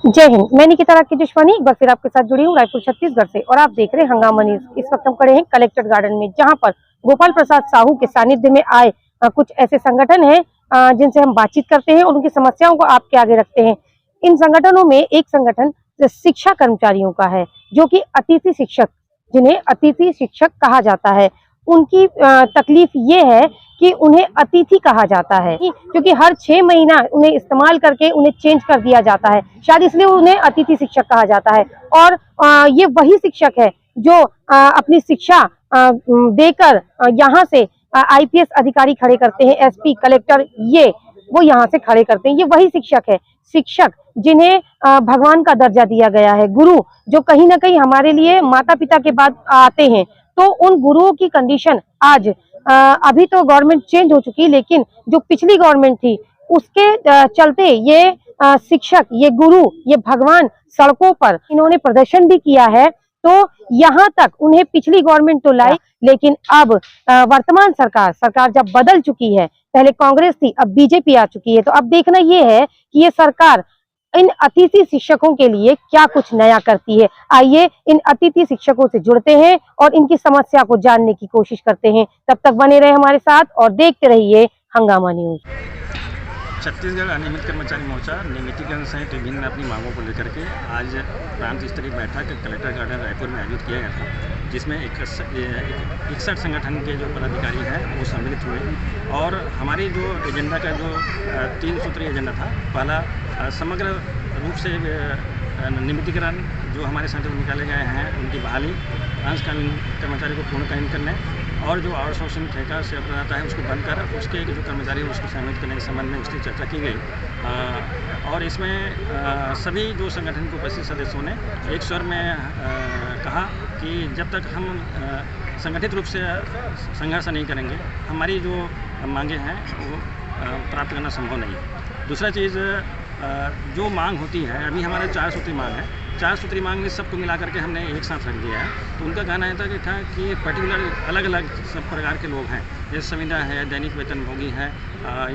जय हिंद। मैं निकिता की दुश्मनी एक बार फिर आपके साथ जुड़ी हूँ रायपुर छत्तीसगढ़ से और आप देख रहे हैं हंगामा न्यूज। इस वक्त हम खड़े हैं कलेक्ट्रेट गार्डन में, जहां पर गोपाल प्रसाद साहू के सानिध्य में आए कुछ ऐसे संगठन हैं जिनसे हम बातचीत करते हैं और उनकी समस्याओं को आपके आगे रखते हैं। इन संगठनों में एक संगठन शिक्षा कर्मचारियों का है, जो कि अतिथि शिक्षक, जिन्हें अतिथि शिक्षक कहा जाता है। उनकी तकलीफ ये है कि उन्हें अतिथि कहा जाता है, क्योंकि हर 6 महीना उन्हें इस्तेमाल करके उन्हें चेंज कर दिया जाता है। शायद इसलिए उन्हें अतिथि शिक्षक कहा जाता है। और ये वही शिक्षक है जो अपनी शिक्षा देकर यहाँ से आईपीएस अधिकारी खड़े करते हैं, एसपी, कलेक्टर, ये वो यहाँ से खड़े करते हैं। ये वही शिक्षक है, शिक्षक जिन्हें भगवान का दर्जा दिया गया है, गुरु, जो कहीं ना कहीं हमारे लिए माता पिता के बाद आते हैं। तो उन गुरुओं की कंडीशन आज अभी तो गवर्नमेंट चेंज हो चुकी, लेकिन जो पिछली गवर्नमेंट थी उसके चलते ये शिक्षक, ये गुरु, ये भगवान सड़कों पर इन्होंने प्रदर्शन भी किया है। तो यहाँ तक उन्हें पिछली गवर्नमेंट तो लाई, लेकिन अब वर्तमान सरकार जब बदल चुकी है, पहले कांग्रेस थी, अब बीजेपी आ चुकी है, तो अब देखना ये है कि ये सरकार इन अतिथि शिक्षकों के लिए क्या कुछ नया करती है। आइए इन अतिथि शिक्षकों से जुड़ते हैं और इनकी समस्या को जानने की कोशिश करते हैं। तब तक बने रहे हमारे साथ और देखते रहिए हंगामा न्यूज। छत्तीसगढ़ अनियमित कर्मचारी मोर्चा नियमितीकरण सहित विभिन्न अपनी मांगों को लेकर के आज प्रांत स्तरीय बैठक कलेक्ट्रेट गार्डन रायपुर में आयोजित किया गया था, जिसमें 61 संगठन के जो पदाधिकारी हैं वो सम्मिलित हुए। और हमारी जो एजेंडा का जो 3 सूत्रीय एजेंडा था, पहला समग्र रूप से नियमितीकरण जो हमारे संगठन में निकाले गए हैं उनकी बहाली, अंशकालीन कर्मचारी को पूर्णकालीन करने, और जो आउटसोर्सिंग ठेका से प्रदाता है उसको बंद कर उसके जो कर्मचारी है उसको शामिल करने के संबंध में उसकी चर्चा की गई। और इसमें सभी जो संगठन के उपस्थित सदस्यों ने एक स्वर में कहा कि जब तक हम संगठित रूप से संघर्ष नहीं करेंगे, हमारी जो मांगे हैं वो प्राप्त करना संभव नहीं है। दूसरा चीज़, जो मांग होती है, अभी हमारा 4 सूत्री मांग है, 4 सूत्री मांग में सबको मिला करके हमने एक साथ रख दिया है। तो उनका कहना है कि पर्टिकुलर अलग अलग सब प्रकार के लोग हैं, जैसे संविदा है, दैनिक वेतनभोगी है,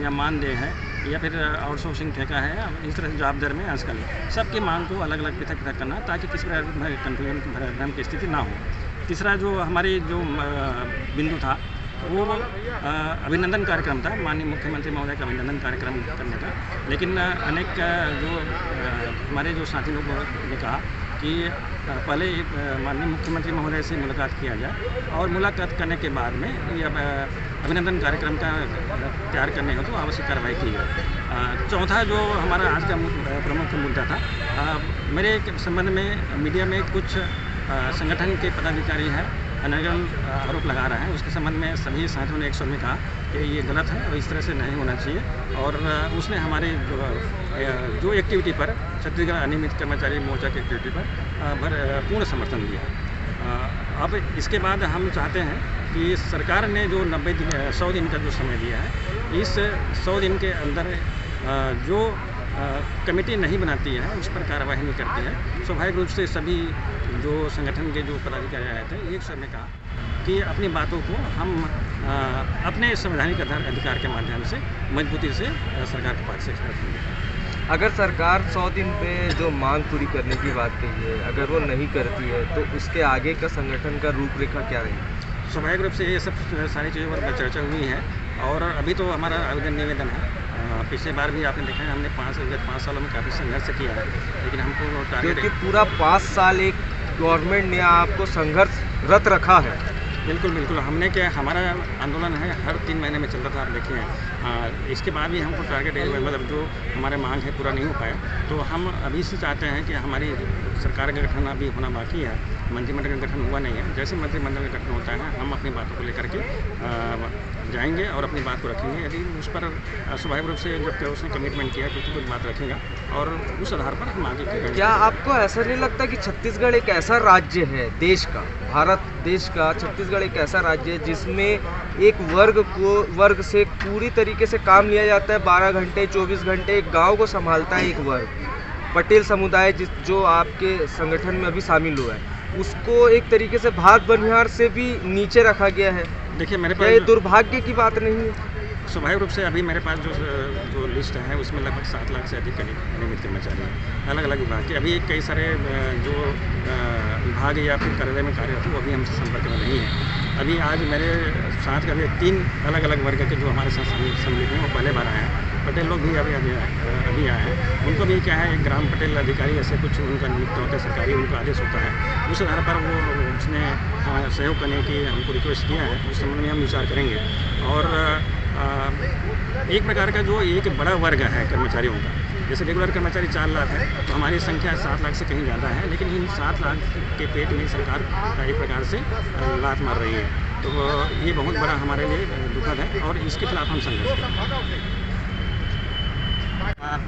या मानदेय है, या फिर आउटसोर्सिंग ठेका है, इस तरह से जवाब दर में आजकल सबकी मांग को अलग अलग पृथक पृथक करना, ताकि किसी प्रकार कन्फ्यूजन भ्रम की स्थिति ना हो। तीसरा जो हमारी जो बिंदु था वो अभिनंदन कार्यक्रम था, माननीय मुख्यमंत्री महोदय का अभिनंदन कार्यक्रम करने का। लेकिन अनेक जो हमारे जो साथी लोग ने कहा कि पहले माननीय मुख्यमंत्री महोदय से मुलाकात किया जाए और मुलाकात करने के बाद में ये अभिनंदन कार्यक्रम का तैयार करने हो तो आवश्यक कार्रवाई की जाए। चौथा जो हमारा आज का प्रमुख मुद्दा था, मेरे संबंध में मीडिया में कुछ संगठन के पदाधिकारी हैं अनर्गल आरोप लगा रहे हैं, उसके संबंध में सभी साथियों ने एक स्वर में कहा कि ये गलत है और इस तरह से नहीं होना चाहिए। और उसने हमारे जो एक्टिविटी पर, छत्तीसगढ़ अनियमित कर्मचारी मोर्चा की एक्टिविटी पर पूर्ण समर्थन दिया। अब इसके बाद हम चाहते हैं कि सरकार ने जो 100 दिन का जो समय दिया है, इस 100 दिन के अंदर जो कमेटी नहीं बनाती है, उस पर कार्रवाई नहीं करती है। स्वाभाविक रूप से सभी जो संगठन के जो पदाधिकारी आए थे एक स्वर में कहा कि अपनी बातों को हम अपने संवैधानिक अधिकार के माध्यम से मजबूती से सरकार के पास से करेंगे। अगर सरकार 100 दिन पे जो मांग पूरी करने की बात कही है, अगर वो नहीं करती है तो उसके आगे का संगठन का रूपरेखा क्या रहेगी? स्वाभाविक रूप से ये सब सारी चीज़ों पर चर्चा हुई है और अभी तो हमारा आवेदन निवेदन है। पिछले बार भी आपने देखा है, हमने 5 सालों में काफ़ी संघर्ष किया है, लेकिन हमको टारगेट, क्योंकि पूरा 5 साल एक गवर्नमेंट ने आपको संघर्षरत रखा है। बिल्कुल हमने क्या, हमारा आंदोलन है हर 3 महीने में चलता था, आप देखिए। इसके बाद भी हमको टारगेट मतलब जो हमारे मांग है पूरा नहीं हो पाया, तो हम अभी से चाहते हैं कि हमारी सरकार का गठन अभी होना बाकी है, मंत्रिमंडल का गठन हुआ नहीं है। जैसे मंत्रिमंडल का गठन होता है हम अपनी बातों को लेकर के जाएंगे और अपनी बात को रखेंगे। यदि उस पर स्वाभाविक रूप से जब उसने कमिटमेंट किया कि कुछ बात रखेगा और उस आधार पर हम आगे करेंगे। क्या आपको ऐसा नहीं लगता कि छत्तीसगढ़ एक ऐसा राज्य है देश का, भारत देश का छत्तीसगढ़ एक ऐसा राज्य है जिसमें एक वर्ग से पूरी तरीके से काम लिया जाता है, 12 घंटे 24 घंटे एक गाँव को संभालता है एक वर्ग, पटेल समुदाय जो आपके संगठन में अभी शामिल हुआ है, उसको एक तरीके से भात बनिहार से भी नीचे रखा गया है। देखिए, मेरे पास ये दुर्भाग्य की बात नहीं है? स्वाभाविक रूप से अभी मेरे पास जो लिस्ट है उसमें लगभग 7 लाख से अधिक नियमित कर्मचारी हैं अलग अलग विभाग के। अभी कई सारे जो विभाग या फिर कार्यालय में कार्यरत हैं वो अभी हमसे संपर्क में नहीं है। अभी आज मेरे साथ का भी 3 अलग अलग वर्ग के जो हमारे साथ सम्मिलित हैं वो पहले बार आए हैं। पटेल लोग भी अभी आए हैं। उनको भी क्या है, एक ग्राम पटेल अधिकारी ऐसे कुछ उनका नियुक्त होता है, सरकारी उनका आदेश होता है। उस आधार पर वो उसने सहयोग करने की हमको रिक्वेस्ट किया है। उस संबंध में हम विचार करेंगे। और एक प्रकार का जो एक बड़ा वर्ग है कर्मचारियों का, जैसे रेगुलर कर्मचारी 4 लाख है तो हमारी संख्या 7 लाख से कहीं ज़्यादा है, लेकिन इन 7 लाख के पेट में सरकार एक प्रकार से लात मार रही है। तो ये बहुत बड़ा हमारे लिए दुखद है और इसके खिलाफ हम संघर्ष करेंगे।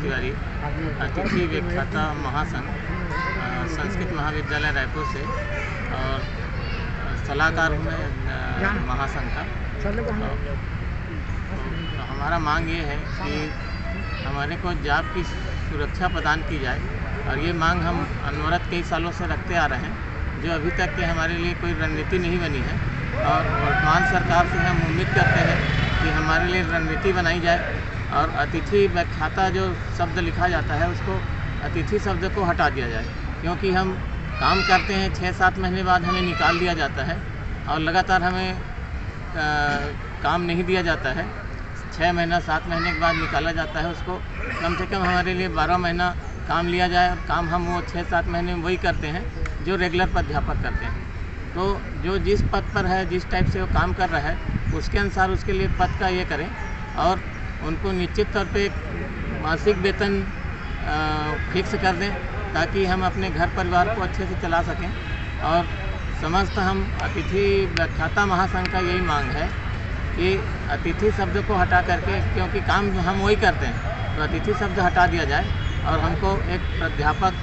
तिवारी, अतिथि व्याख्याता महासंघ, संस्कृत महाविद्यालय रायपुर से, और सलाहकार हूँ मैं महासंघ का। तो हमारा मांग ये है कि हमारे को जॉब की सुरक्षा प्रदान की जाए, और ये मांग हम अनवरत कई सालों से रखते आ रहे हैं, जो अभी तक के हमारे लिए कोई रणनीति नहीं बनी है। और वर्तमान सरकार से हम उम्मीद करते हैं कि हमारे लिए रणनीति बनाई जाए और अतिथि व्याख्याता जो शब्द लिखा जाता है उसको अतिथि शब्द को हटा दिया जाए, क्योंकि हम काम करते हैं 6-7 महीने बाद हमें निकाल दिया जाता है और लगातार हमें काम नहीं दिया जाता है। 6 महीना 7 महीने के बाद निकाला जाता है उसको। कम से कम हमारे लिए 12 महीना काम लिया जाए, और काम हम वो 6-7 महीने में वही करते हैं जो रेगुलर प्राध्यापक करते हैं। तो जो जिस पद पर है, जिस टाइप से वो काम कर रहा है, उसके अनुसार उसके लिए पद का ये करें और उनको निश्चित तौर पे मासिक वेतन फिक्स कर दें, ताकि हम अपने घर परिवार को अच्छे से चला सकें। और समस्त हम अतिथि व्याख्याता महासंघ का यही मांग है कि अतिथि शब्द को हटा करके, क्योंकि काम हम वही करते हैं, तो अतिथि शब्द हटा दिया जाए और हमको एक प्राध्यापक,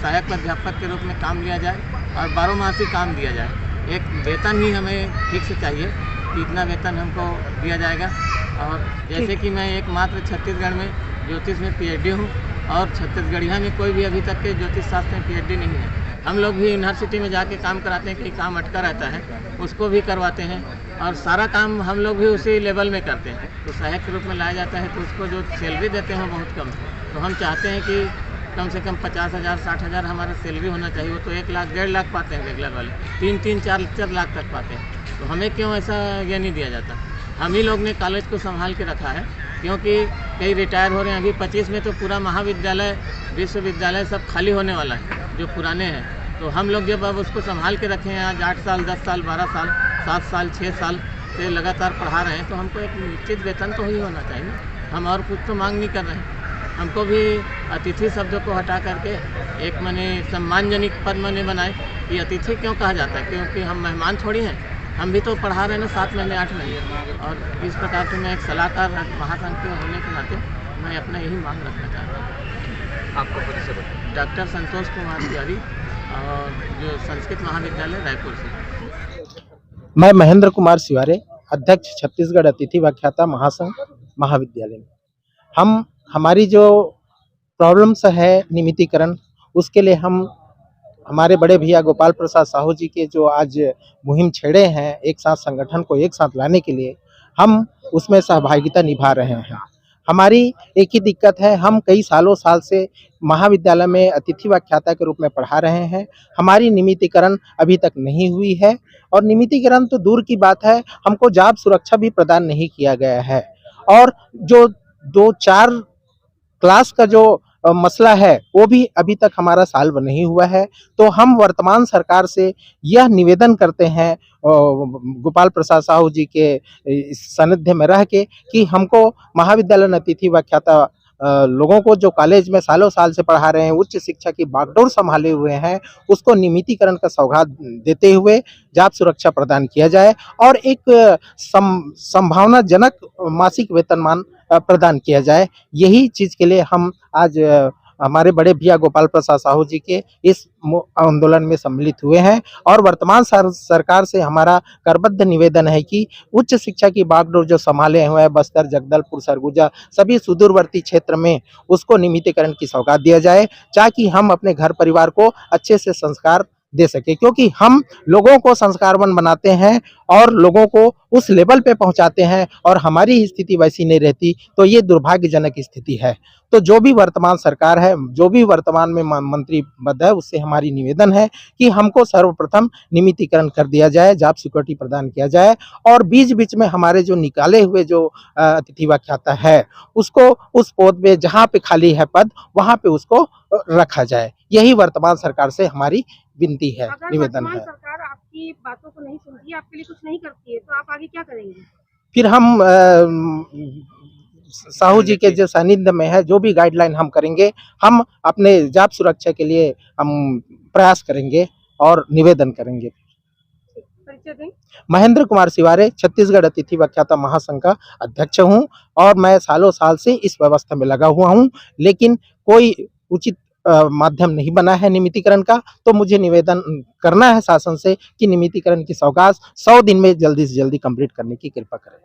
सहायक प्राध्यापक के रूप में काम लिया जाए और 12 मासी काम दिया जाए। एक वेतन ही हमें फिक्स चाहिए कि इतना वेतन हमको दिया जाएगा। और जैसे कि मैं एकमात्र छत्तीसगढ़ में ज्योतिष में PhD हूँ, और छत्तीसगढ़िया में कोई भी अभी तक के ज्योतिष शास्त्र में PhD नहीं है। हम लोग भी यूनिवर्सिटी में जाके काम कराते हैं, कि काम अटका रहता है उसको भी करवाते हैं, और सारा काम हम लोग भी उसी लेवल में करते हैं। तो सहायक के रूप में लाया जाता है तो उसको जो सैलरी देते हैं बहुत कम है। तो हम चाहते हैं कि कम से कम 50,000 60,000 हमारा सैलरी होना चाहिए। वो तो 1 लाख 1.5 लाख पाते हैं रेगुलर वाले, 3-3 4 लाख तक पाते हैं। तो हमें क्यों ऐसा ये नहीं दिया जाता? हम ही लोग ने कॉलेज को संभाल के रखा है, क्योंकि कई रिटायर हो रहे हैं। अभी 25 में तो पूरा महाविद्यालय, विश्वविद्यालय सब खाली होने वाला है जो पुराने हैं। तो हम लोग जब अब उसको संभाल के रखे हैं, आज 8 साल 10 साल 12 साल 7 साल 6 साल से लगातार पढ़ा रहे हैं, तो हमको एक निश्चित वेतन तो ही होना चाहिए। हम और कुछ तो मांग नहीं कर रहे हैं। हमको भी अतिथि शब्द को हटा करके एक माने सम्मानजनक पद माने बनाए कि अतिथि क्यों कहा जाता है, क्योंकि हम मेहमान थोड़ी हैं, हम भी तो पढ़ा रहे हैं ना 7 महीने 8 महीने। और इस प्रकार से मैं एक सलाहकार महासंघ के होने के नाते मैं अपना यही मांग रखना चाहता हूँ। आपको परिचय बताएं। डॉक्टर संतोष कुमार तिवारी, और जो संस्कृत महाविद्यालय रायपुर से। मैं महेंद्र कुमार सिवारे, अध्यक्ष छत्तीसगढ़ अतिथि व्याख्याता महासंघ महाविद्यालय में। हमारी जो प्रॉब्लम्स है नियमितीकरण, उसके लिए हम हमारे बड़े भैया गोपाल प्रसाद साहू जी के जो आज मुहिम छेड़े हैं, एक साथ संगठन को एक साथ लाने के लिए, हम उसमें सहभागिता निभा रहे हैं। हमारी एक ही दिक्कत है, हम कई साल से महाविद्यालय में अतिथि व्याख्याता के रूप में पढ़ा रहे हैं। हमारी नियमितीकरण अभी तक नहीं हुई है, और नियमितीकरण तो दूर की बात है, हमको जॉब सुरक्षा भी प्रदान नहीं किया गया है। और जो 2-4 क्लास का जो मसला है वो भी अभी तक हमारा सॉल्व नहीं हुआ है। तो हम वर्तमान सरकार से यह निवेदन करते हैं गोपाल प्रसाद साहू जी के इस सानिध्य में रह के, कि हमको महाविद्यालय अतिथि व्याख्याता लोगों को जो कॉलेज में सालों साल से पढ़ा रहे हैं, उच्च शिक्षा की बागडोर संभाले हुए हैं, उसको नियमितीकरण का सौगात देते हुए जॉब सुरक्षा प्रदान किया जाए और एक संभावनाजनक मासिक वेतनमान प्रदान किया जाए। यही चीज के लिए हम आज हमारे बड़े भैया गोपाल प्रसाद साहू जी के इस आंदोलन में सम्मिलित हुए हैं। और वर्तमान सरकार से हमारा करबद्ध निवेदन है कि उच्च शिक्षा की बागडोर जो संभाले हुए हैं, बस्तर, जगदलपुर, सरगुजा, सभी सुदूरवर्ती क्षेत्र में उसको नियमितीकरण की सौगात दिया जाए, ताकि हम अपने घर परिवार को अच्छे से संस्कार दे सके, क्योंकि हम लोगों को संस्कारवान बनाते हैं और लोगों को उस लेवल पे पहुंचाते हैं और हमारी स्थिति वैसी नहीं रहती तो ये दुर्भाग्यजनक स्थिति है। तो जो भी वर्तमान सरकार है, जो भी वर्तमान में मंत्री पद है, उससे हमारी निवेदन है कि हमको सर्वप्रथम नियमितीकरण कर दिया जाए, जॉब सिक्योरिटी प्रदान किया जाए और बीच बीच में हमारे जो निकाले हुए जो अतिथि व्याख्याता है उसको उस पद पे जहाँ पे खाली है पद वहाँ पे उसको रखा जाए। यही वर्तमान सरकार से हमारी विनती है, अगर निवेदन वर्तमान है। सरकार आपकी बातों को नहीं सुनती है, आपके लिए कुछ नहीं करती है, तो आप आगे क्या करेंगे? फिर हम साहू जी के जो सानिध्य में है, जो भी गाइडलाइन हम करेंगे, हम अपने जॉब सुरक्षा के लिए हम प्रयास करेंगे और निवेदन करेंगे। परिचय दें। महेंद्र कुमार सिवारे, छत्तीसगढ़ अतिथि व्याख्याता महासंघ का अध्यक्ष हूँ और मैं सालों साल से इस व्यवस्था में लगा हुआ हूँ, लेकिन कोई उचित माध्यम नहीं बना है नियमितीकरण का। तो मुझे निवेदन करना है शासन से कि नियमितीकरण की सौगात 100 दिन में जल्दी से जल्दी कंप्लीट करने की कृपा करें।